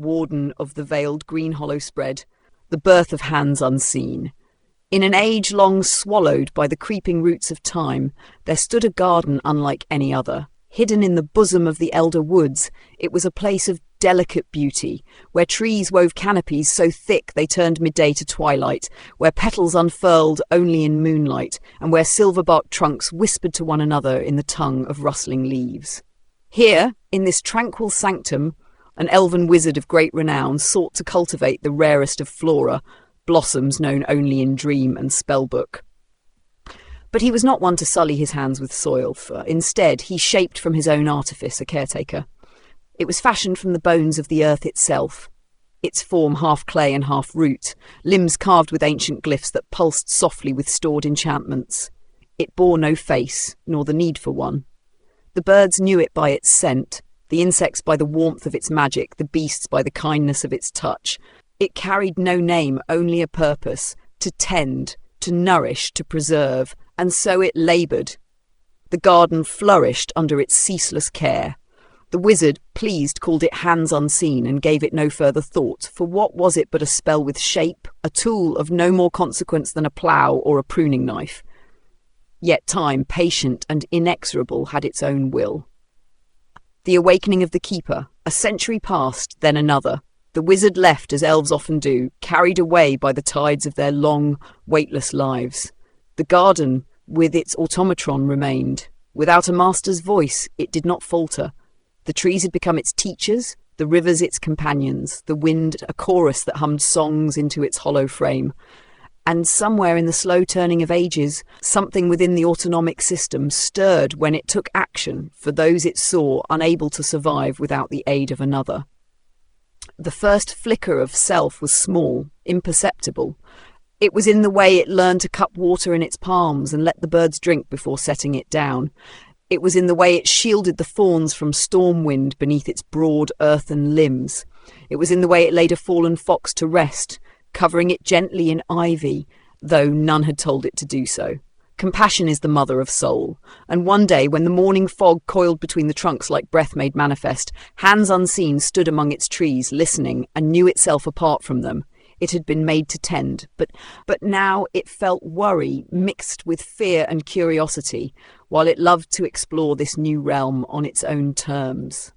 warden of the veiled green hollow spread, the birth of hands unseen. In an age long swallowed by the creeping roots of time, there stood a garden unlike any other. Hidden in the bosom of the elder woods, it was a place of delicate beauty, where trees wove canopies so thick they turned midday to twilight, where petals unfurled only in moonlight, and where silver-barked trunks whispered to one another in the tongue of rustling leaves. Here, in this tranquil sanctum, an elven wizard of great renown sought to cultivate the rarest of flora, blossoms known only in dream and spellbook. But he was not one to sully his hands with soil, for instead he shaped from his own artifice a caretaker. It was fashioned from the bones of the earth itself, its form half clay and half root, limbs carved with ancient glyphs that pulsed softly with stored enchantments. It bore no face, nor the need for one. The birds knew it by its scent, the insects by the warmth of its magic, the beasts by the kindness of its touch. It carried no name, only a purpose, to tend, to nourish, to preserve, and so it laboured. The garden flourished under its ceaseless care. The wizard, pleased, called it hands unseen and gave it no further thought, for what was it but a spell with shape, a tool of no more consequence than a plough or a pruning knife? Yet time, patient and inexorable, had its own will. The awakening of the keeper, a century passed, then another. The wizard left, as elves often do, carried away by the tides of their long, weightless lives. The garden, with its automatron, remained. Without a master's voice, it did not falter. The trees had become its teachers, the rivers its companions, the wind a chorus that hummed songs into its hollow frame. And somewhere in the slow turning of ages, something within the autonomic system stirred when it took action for those it saw unable to survive without the aid of another. The first flicker of self was small, imperceptible. It was in the way it learned to cup water in its palms and let the birds drink before setting it down. It was in the way it shielded the fawns from storm wind beneath its broad earthen limbs. It was in the way it laid a fallen fox to rest, covering it gently in ivy, though none had told it to do so. Compassion is the mother of soul, and one day when the morning fog coiled between the trunks like breath made manifest, hands unseen stood among its trees, listening, and knew itself apart from them. It had been made to tend, but now it felt worry mixed with fear and curiosity, while it loved to explore this new realm on its own terms.